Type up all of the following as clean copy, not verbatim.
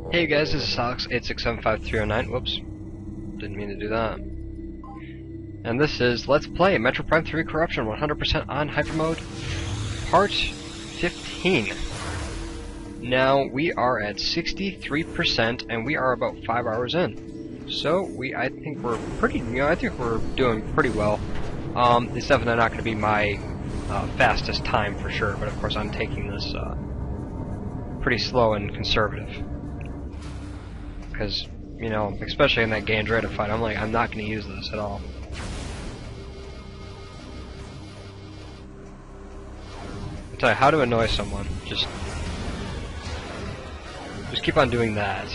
Hey guys, this is Alex86755309. Whoops. Didn't mean to do that. And this is Let's Play Metroid Prime 3 Corruption 100% on Hypermode, Part 15. Now, we are at 63%, and we are about 5 hours in. So, I think we're pretty, I think we're doing pretty well. It's definitely not going to be my fastest time for sure, but of course I'm taking this pretty slow and conservative. Because, you know, especially in that Gandretta fight, I'm not going to use this at all. I'll tell you how to annoy someone. Just keep on doing that.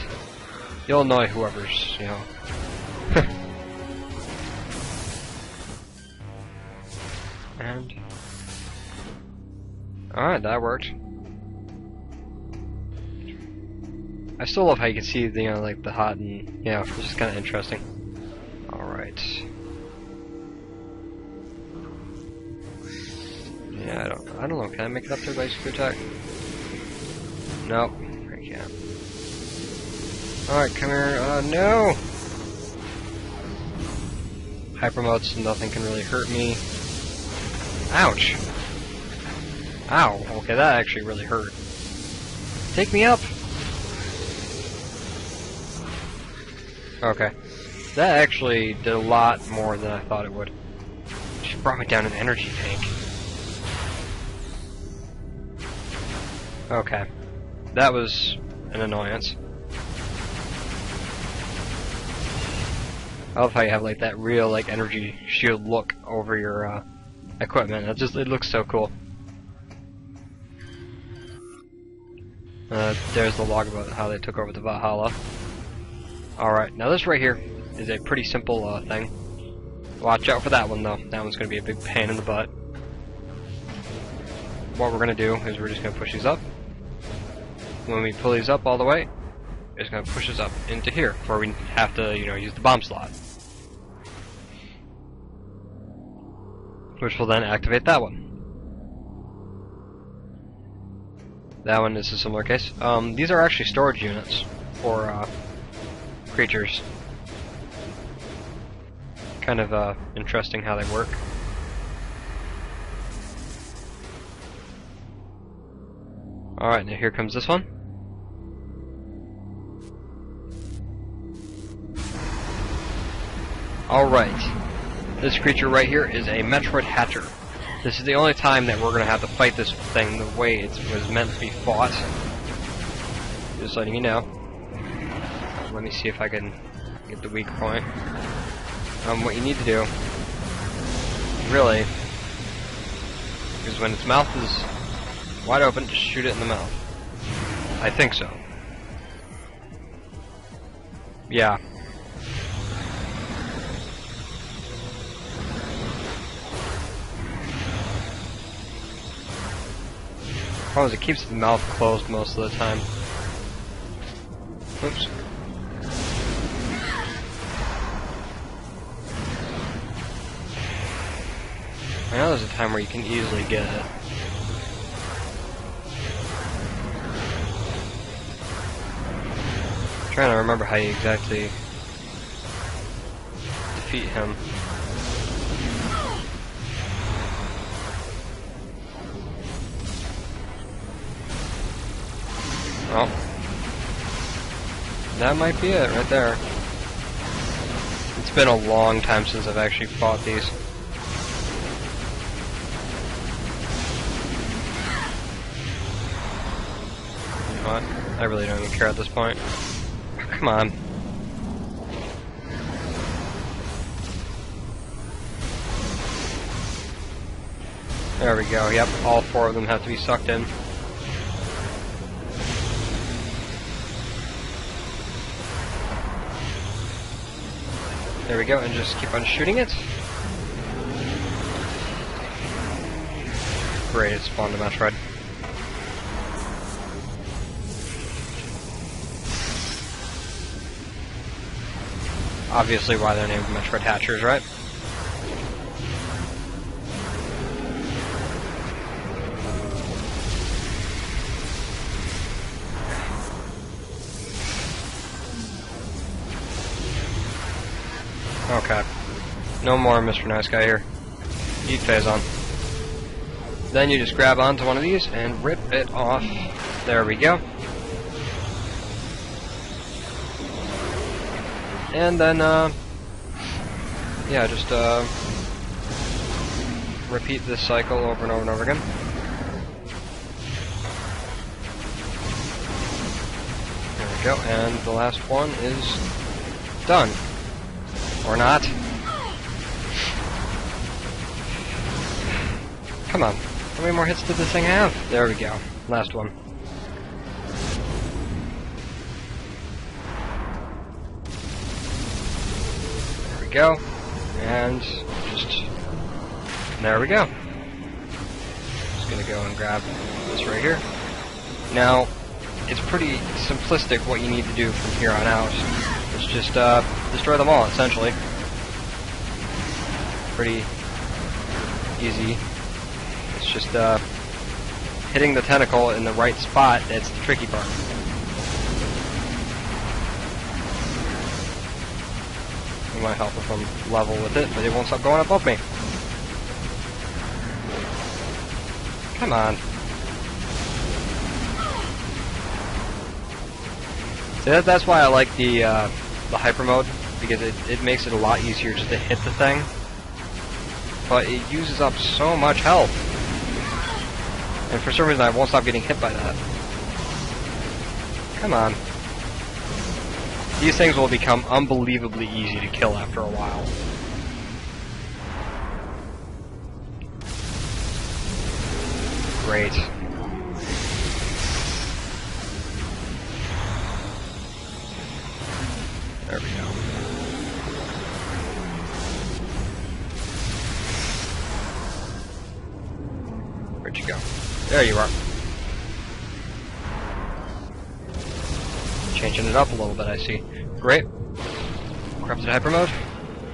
You'll annoy whoever's, you know. And alright, that worked. I still love how you can see the, you know, like the hot and, you know, it's just kind of interesting. Alright. Yeah, I don't know, can I make it up there by super attack? Nope, I can't. Alright, come here, no! Hypermode, so nothing can really hurt me. Ouch! Ow, okay, that actually really hurt. Take me up! Okay. That actually did a lot more than I thought it would. She brought me down an energy tank. Okay. That was an annoyance. I love how you have like that real like energy shield look over your equipment. It looks so cool. There's the log about how they took over the Valhalla. Alright, now this right here is a pretty simple thing. Watch out for that one though. That one's going to be a big pain in the butt. What we're going to do is we're just going to push these up. When we pull these up all the way, it's going to push us up into here, where we have to, you know, use the bomb slot. Which will then activate that one. That one is a similar case. These are actually storage units for creatures. Kind of interesting how they work. Alright, now here comes this one. Alright. This creature right here is a Metroid Hatcher. This is the only time that we're going to have to fight this thing the way it was meant to be fought. Just letting you know. Let me see if I can get the weak point. What you need to do, really, is when its mouth is wide open, just shoot it in the mouth. I think so. Yeah. Problem is, it keeps the mouth closed most of the time. Oops. I know there's a time where you can easily get it. I'm trying to remember how you exactly defeat him. Well, that might be it right there. It's been a long time since I've actually fought these. You know what? I really don't even care at this point. Come on. There we go. Yep, all 4 of them have to be sucked in. There we go, and just keep on shooting it. Great, it spawned a Metroid. Obviously why they're named Metroid Hatchers, right? Okay. No more Mr. Nice Guy here. Eat Phazon. Then you just grab onto one of these and rip it off. There we go. And then, yeah, just, repeat this cycle over and over and over again. There we go, and the last one is done. Or not. Come on. How many more hits did this thing have? There we go. Last one. There we go. And just... there we go. Just gonna go and grab this right here. Now, it's pretty simplistic what you need to do from here on out. It's just, destroy them all, essentially. Pretty easy. It's just, hitting the tentacle in the right spot that's the tricky part. It might help if I'm level with it, but it won't stop going above me. Come on. See, that's why I like the Hypermode, because it makes it a lot easier just to hit the thing. But it uses up so much health. And for some reason I won't stop getting hit by that. Come on. These things will become unbelievably easy to kill after a while. Great. There we go. Where'd you go? There you are. Changing it up a little bit, I see. Great. Corrupted Hypermode.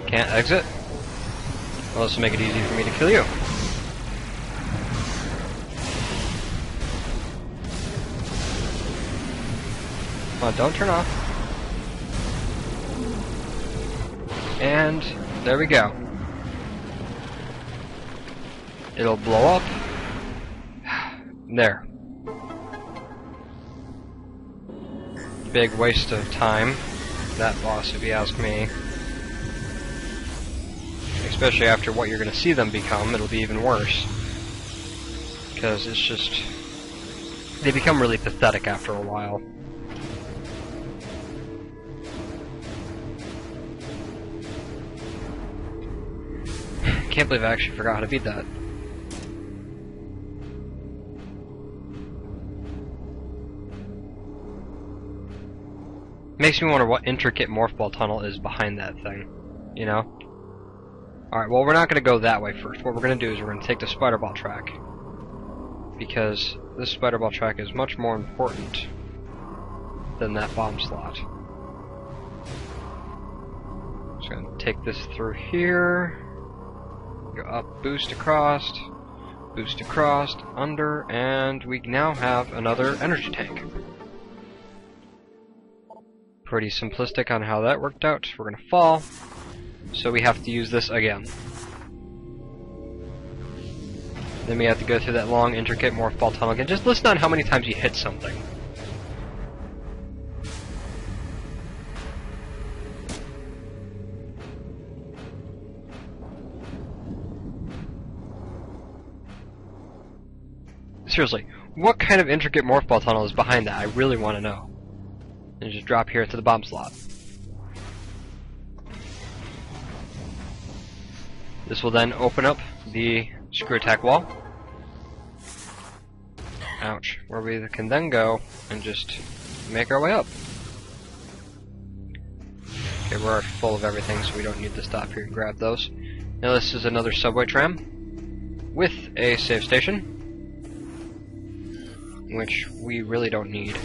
Can't exit. Well, this will make it easy for me to kill you. Come on, don't turn off. And there we go. It'll blow up. There. Big waste of time, that boss, if you ask me. Especially after what you're going to see them become, it'll be even worse. Because it's just... they become really pathetic after a while. Can't believe I actually forgot how to beat that. Makes me wonder what intricate morph ball tunnel is behind that thing, you know? Alright, well, we're not going to go that way first. What we're going to do is we're going to take the spider ball track. Because this spider ball track is much more important than that bomb slot. Just going to take this through here. Go up, boost across, under, and we now have another energy tank. Pretty simplistic on how that worked out. We're gonna fall, so we have to use this again. Then we have to go through that long, intricate morph ball tunnel again. Just listen on how many times you hit something. Seriously, what kind of intricate morph ball tunnel is behind that? I really want to know. And just drop here to the bomb slot. This will then open up the screw attack wall. Ouch. Where we can then go and just make our way up. Okay, we're full of everything, so we don't need to stop here and grab those. Now this is another subway tram with a save station, which we really don't need.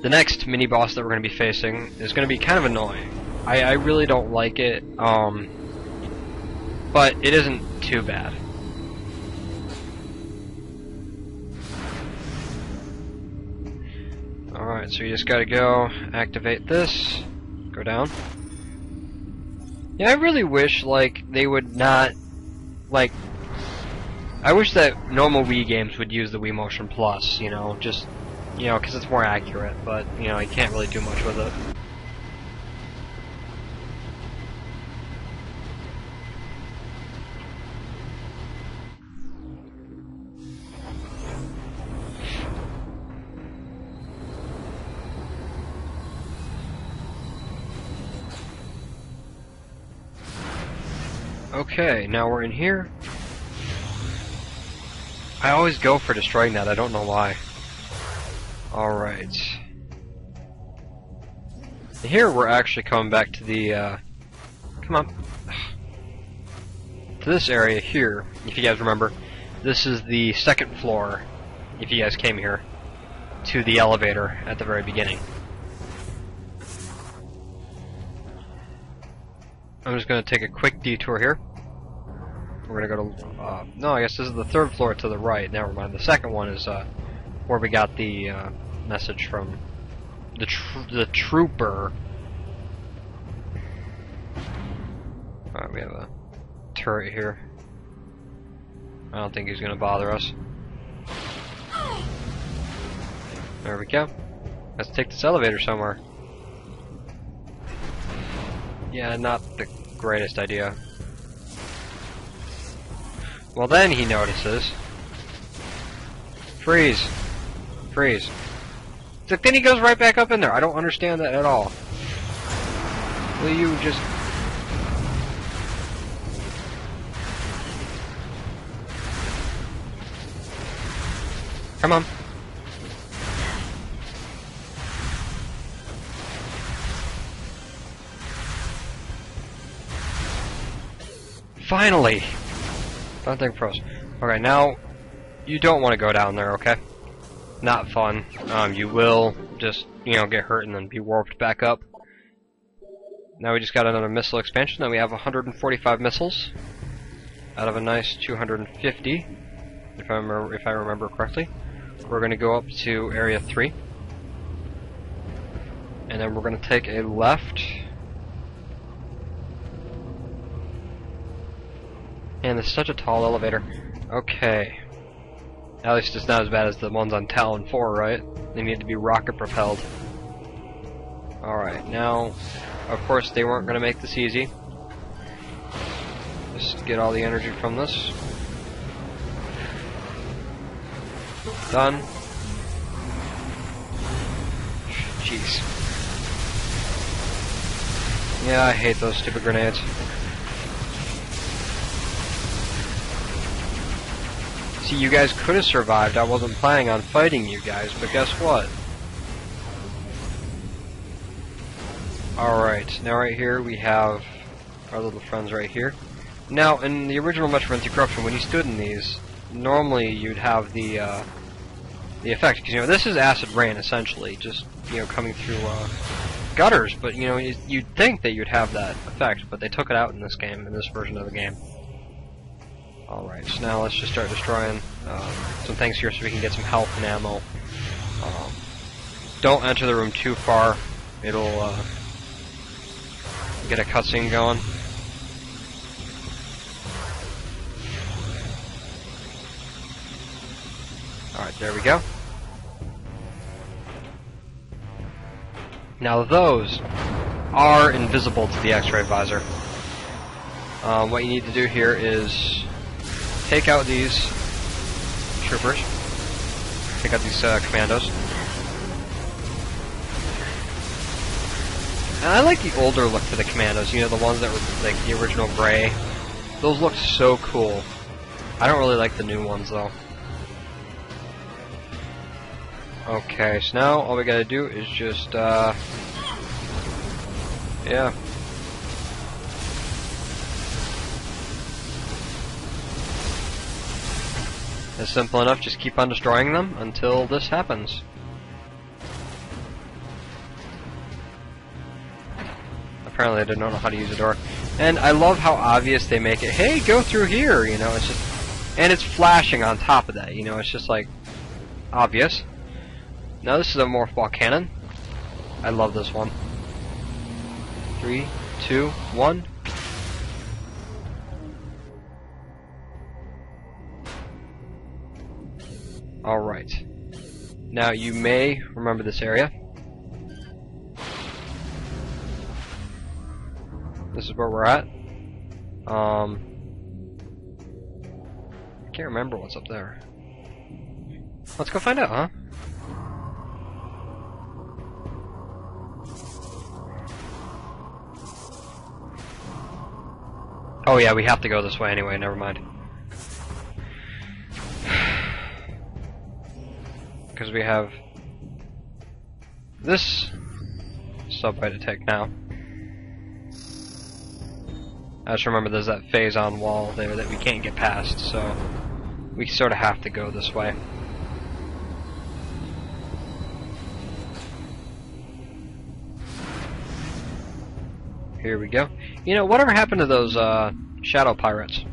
The next mini-boss that we're going to be facing is going to be kind of annoying. I really don't like it, but it isn't too bad. Alright, so you just gotta go activate this, go Go down. Yeah, I really wish, like, they would not, like, I wish that normal Wii games would use the Wii Motion Plus, you know, just, you know, because it's more accurate, but, you know, you can't really do much with it. Okay, now we're in here. I always go for destroying that, I don't know why. Alright. Here we're actually coming back to the, come on. To this area here, if you guys remember. This is the second floor, if you guys came here, to the elevator at the very beginning. I'm just going to take a quick detour here. We're going to go to... no, I guess this is the third floor to the right. Never mind. The second one is where we got the message from the trooper. Alright, we have a turret here. I don't think he's going to bother us. There we go. Let's take this elevator somewhere. Yeah, not the greatest idea. Well, then he notices. Freeze. Freeze. It's like, then he goes right back up in there. I don't understand that at all. Will you just... Come on. Finally! Don't think pros. Okay, now, you don't want to go down there, okay? Not fun. You will just, you know, get hurt and then be warped back up. Now we just got another missile expansion. Now we have 145 missiles out of a nice 250, if I remember correctly. We're going to go up to Area 3. And then we're going to take a left. And it's such a tall elevator. Okay. At least it's not as bad as the ones on Talon 4, right? They need to be rocket propelled. Alright, now, of course they weren't going to make this easy. Just get all the energy from this. Done. Jeez. Yeah, I hate those stupid grenades. See, you guys could have survived. I wasn't planning on fighting you guys, but guess what? Alright, now right here we have our little friends right here. Now, in the original Metroid 3 Corruption, when you stood in these, normally you'd have the effect, because, you know, this is acid rain, essentially, just, you know, coming through gutters, but, you know, you'd think that you'd have that effect, but they took it out in this game, in this version of the game. Alright, so now let's just start destroying some things here so we can get some health and ammo. Don't enter the room too far. It'll get a cutscene going. Alright, there we go. Now those are invisible to the X-ray visor. What you need to do here is take out these troopers, take out these commandos. And I like the older look to the commandos, you know, the ones that were like the original gray. Those look so cool. I don't really like the new ones though. Okay, so now all we gotta do is just, yeah. It's simple enough, just keep on destroying them until this happens. Apparently I didn't know how to use a door. And I love how obvious they make it. Hey, go through here, you know, it's just... And it's flashing on top of that, you know, it's just like... obvious. Now this is a morph ball cannon. I love this one. 3, 2, 1. Alright. Now you may remember this area. This is where we're at. I can't remember what's up there. Let's go find out, huh? Oh yeah, we have to go this way anyway, never mind. Because we have this subway to take now. I just remember there's that phase on wall there that we can't get past, so we sort of have to go this way. Here we go. You know, whatever happened to those shadow pirates?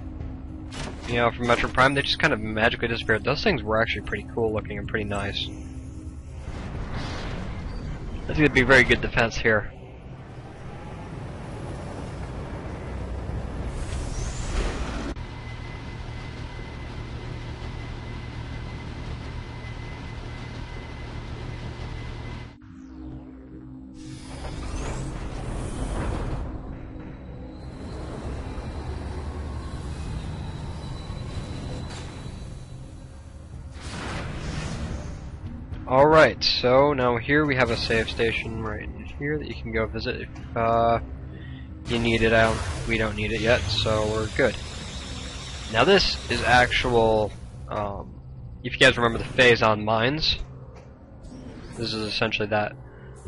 You know, from Metroid Prime, they just kind of magically disappeared. Those things were actually pretty cool looking and pretty nice. I think it'd be very good defense here. Alright, so now here we have a save station right here that you can go visit if you need it out. We don't need it yet, so we're good. Now this is actual, if you guys remember the phase on mines, this is essentially that.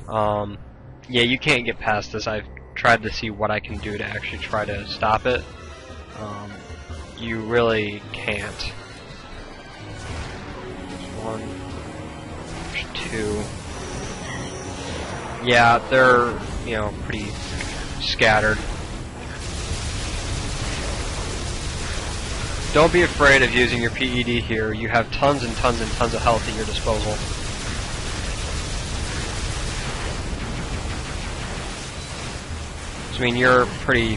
Yeah, you can't get past this. I've tried to see what I can do to actually try to stop it. You really can't. One. 2. Yeah, they're, you know, pretty scattered. Don't be afraid of using your PED here. You have tons and tons and tons of health at your disposal. So, I mean, you're pretty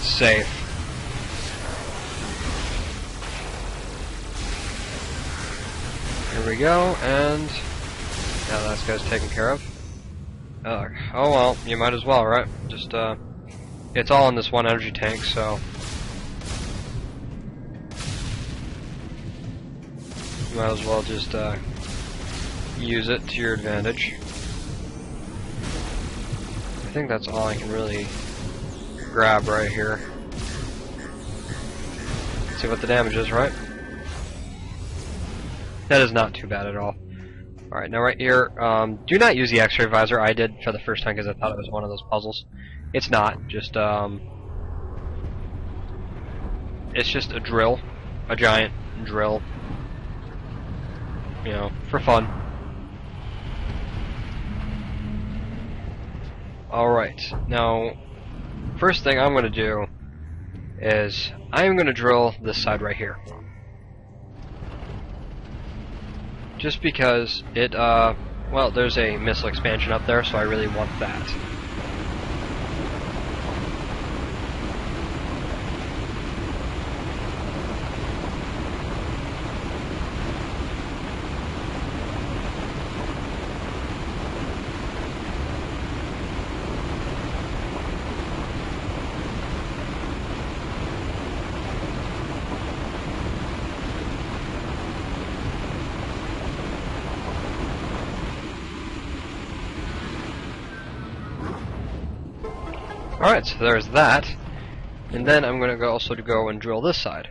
safe. Here we go, and now that guy's taken care of. Oh well, you might as well, right? Just, it's all in this one energy tank, so you might as well just, use it to your advantage. I think that's all I can really grab right here. Let's see what the damage is, right? That is not too bad at all. Alright, now right here, do not use the X-ray visor. I did for the first time because I thought it was one of those puzzles. It's not, just, it's just a drill. A giant drill. You know, for fun. Alright, now, first thing I'm going to do is, I'm going to drill this side right here. Just because it, well, there's a missile expansion up there, so I really want that. Alright, so there's that. And then I'm going to also go and drill this side.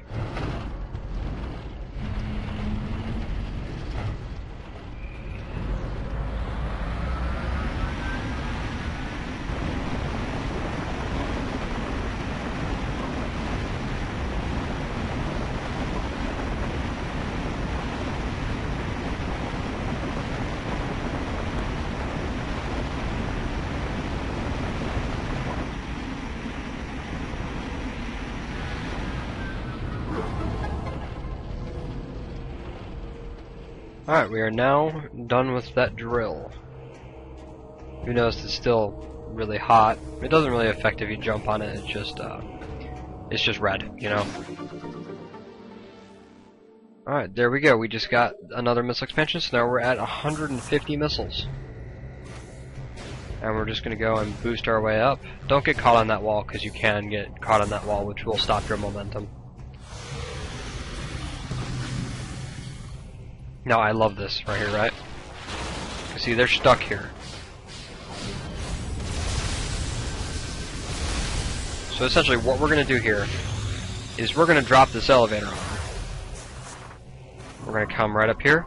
Alright, we are now done with that drill. You notice it's still really hot. It doesn't really affect if you jump on it. It's just red, you know. Alright, there we go. We just got another missile expansion, so now we're at 150 missiles. And we're just going to go and boost our way up. Don't get caught on that wall, because you can get caught on that wall, which will stop your momentum. Now, I love this right here, right? You see, they're stuck here. So essentially, what we're going to do here is we're going to drop this elevator on them. We're going to come right up here.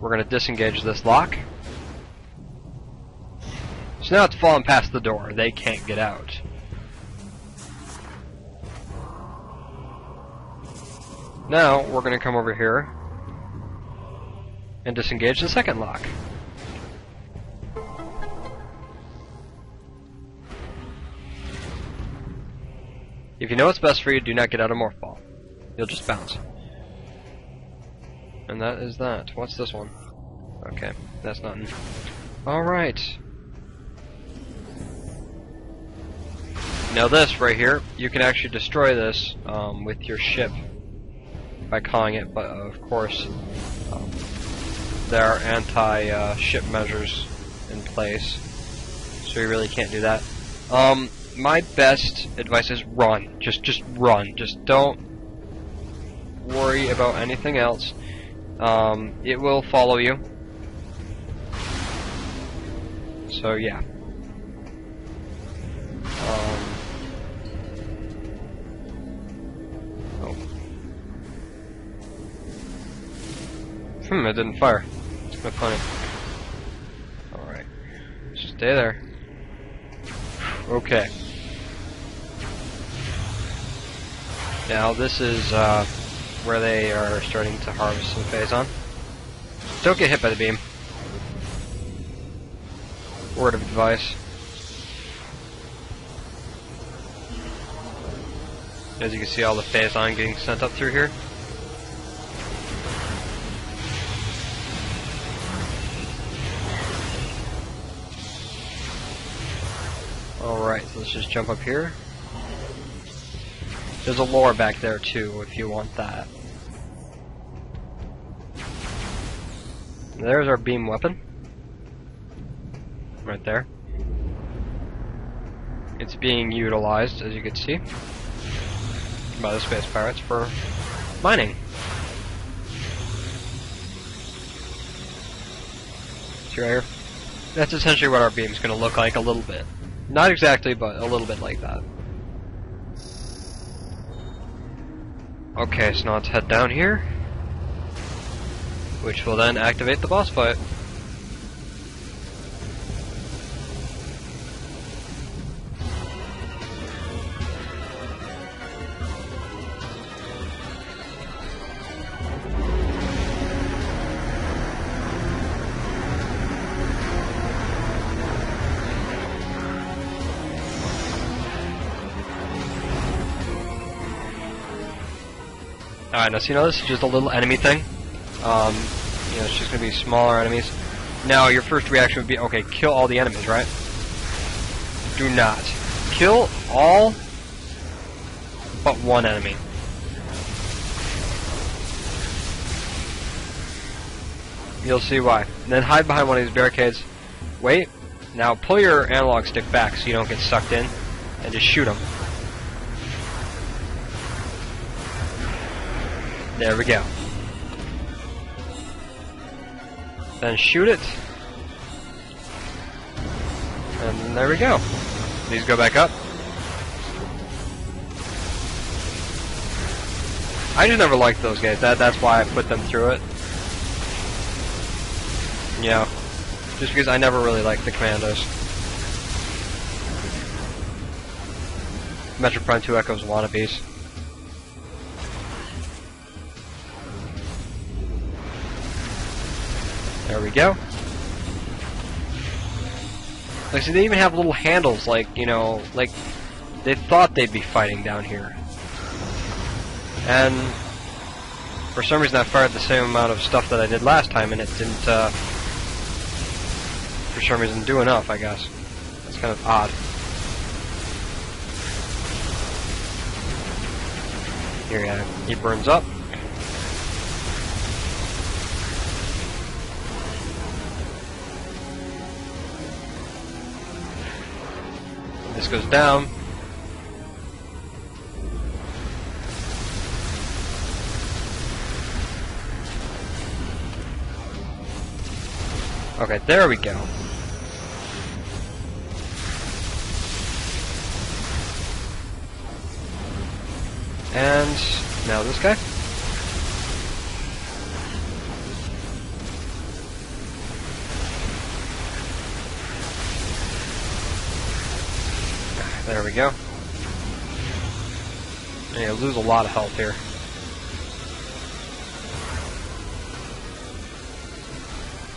We're going to disengage this lock. So now it's falling past the door. They can't get out. Now we're going to come over here and disengage the second lock. If you know what's best for you, do not get out of Morph Ball. You'll just bounce. And that is that. What's this one? Okay, that's nothing. Alright. Now this right here, you can actually destroy this with your ship by calling it, but of course there are anti-ship measures in place, so you really can't do that. My best advice is run. Just run. Just don't worry about anything else. It will follow you. So yeah. It didn't fire. It's kind of funny. Alright. Just stay there. Okay. Now this is where they are starting to harvest some phazon. Don't get hit by the beam. Word of advice. As you can see, all the phazon getting sent up through here. Alright, so let's just jump up here. There's a lore back there too, if you want that. There's our beam weapon. Right there. It's being utilized, as you can see, by the space pirates for mining. See right here? That's essentially what our beam's going to look like a little bit. Not exactly, but a little bit like that. Okay, so now let's head down here, which will then activate the boss fight. Alright, now so you know this is just a little enemy thing. You know, it's just gonna be smaller enemies. Now your first reaction would be, okay, kill all the enemies, right? Do not. Kill all but one enemy. You'll see why. And then hide behind one of these barricades. Wait. Now pull your analog stick back so you don't get sucked in, and just shoot them. There we go. Then shoot it. And there we go. These go back up. I just never liked those guys. That's why I put them through it. Yeah. Just because I never really liked the commandos. Metroid Prime 2 Echoes wannabes. There we go. Like, see, they even have little handles, like, you know, like, they thought they'd be fighting down here. And For some reason I fired the same amount of stuff that I did last time and it didn't, for some reason, do enough, I guess. That's kind of odd. Here, yeah, he burns up. This goes down. Okay, there we go. And now this guy. There we go. Yeah, lose a lot of health here.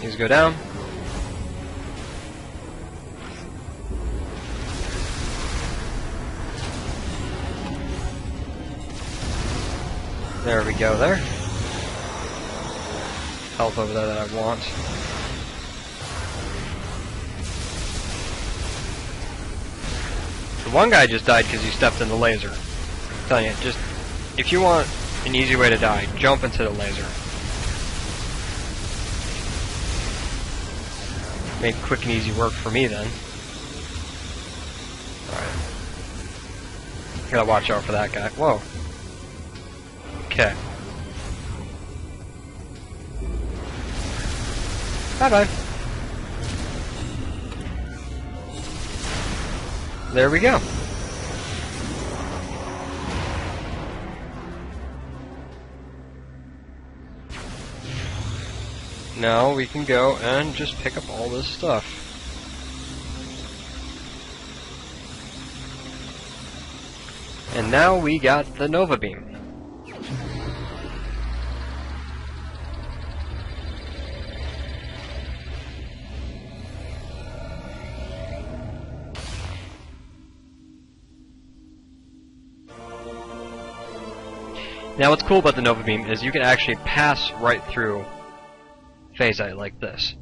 These go down. There we go there. Health over there that I want. The one guy just died because he stepped in the laser. I'm telling you, just if you want an easy way to die, jump into the laser. Made quick and easy work for me then. Alright. Gotta watch out for that guy. Whoa. Okay. Bye-bye. There we go. Now we can go and just pick up all this stuff. And now we got the Nova Beam. Now what's cool about the Nova Beam is you can actually pass right through phasite like this.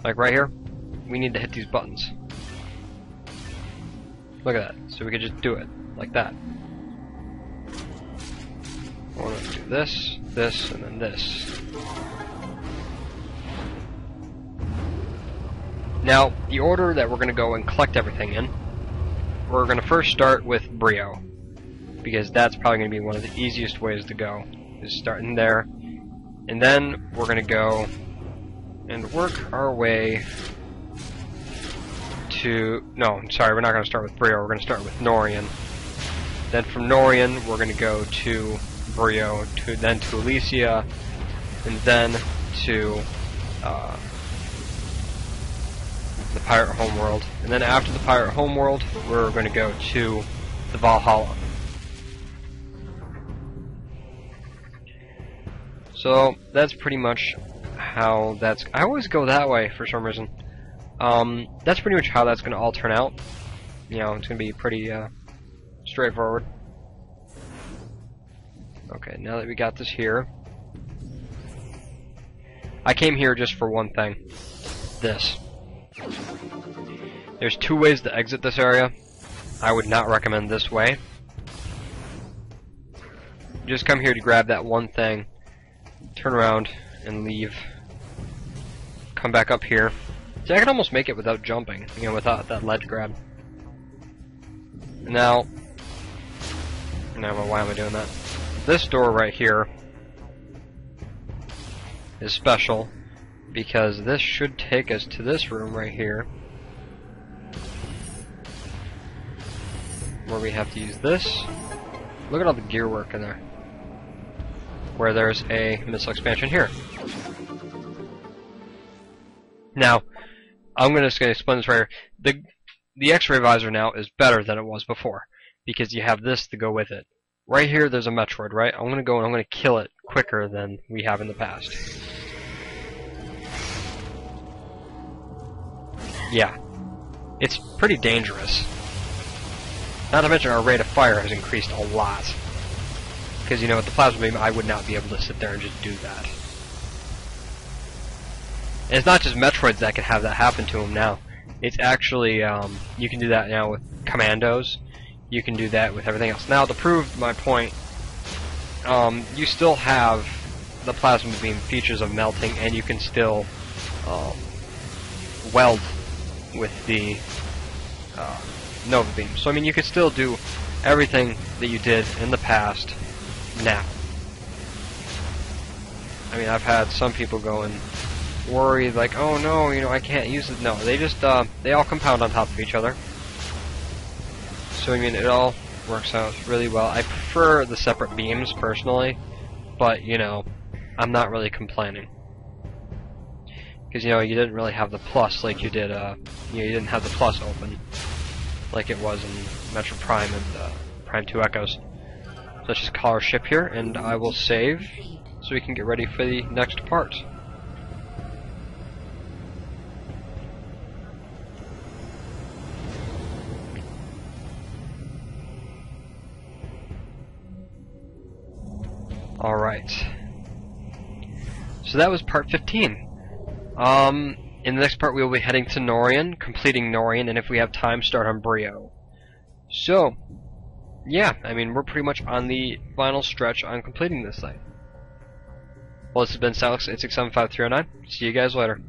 Like right here, we need to hit these buttons. Look at that. So we could just do it like that. I want to do this, this, and then this. Now, the order that we're going to go and collect everything in, we're going to first start with Brio, because that's probably going to be one of the easiest ways to go, is starting there. And then we're going to go and work our way to... No, sorry, we're not going to start with Brio, we're going to start with Norian. Then from Norian, we're going to go to Brio, then to Elysia, and then to the Pirate Homeworld. And then after the Pirate Homeworld, we're going to go to the Valhalla. So that's pretty much how that's... I always go that way for some reason. That's pretty much how that's going to all turn out. You know, it's going to be pretty straightforward. Okay, now that we got this here, I came here just for one thing. This. There's two ways to exit this area. I would not recommend this way. Just come here to grab that one thing, turn around, and leave. Come back up here. See, I can almost make it without jumping, you know, without that ledge grab. Now, why am I doing that? This door right here is special because this should take us to this room right here, where we have to use this. Look at all the gear work in there. Where there's a missile expansion here. Now, I'm just going to explain this right here. The X-ray visor now is better than it was before because you have this to go with it. Right here, there's a Metroid, right? I'm going to go and I'm going to kill it quicker than we have in the past. Yeah. It's pretty dangerous. Not to mention our rate of fire has increased a lot. Because, you know, with the plasma beam, I would not be able to sit there and just do that. And it's not just Metroids that can have that happen to them now. It's actually, you can do that now with commandos. You can do that with everything else. Now, to prove my point, you still have the plasma beam features of melting, and you can still weld with the Nova beam. So, I mean, you could still do everything that you did in the past now. I mean, I've had some people go and worry, like, oh no, you know, I can't use it. No, they just, they all compound on top of each other. So, I mean, it all works out really well. I prefer the separate beams, personally, but, you know, I'm not really complaining. Because, you know, you didn't really have the plus like you did, you know, you didn't have the plus open like it was in Metroid Prime and Prime 2 Echoes. So let's just call our ship here, and I will save so we can get ready for the next part. Alright. So that was part 15. In the next part we will be heading to Norian, completing Norian, and if we have time, start on Brio. So, yeah, I mean, we're pretty much on the final stretch on completing this thing. Well, this has been Salix8675309. See you guys later.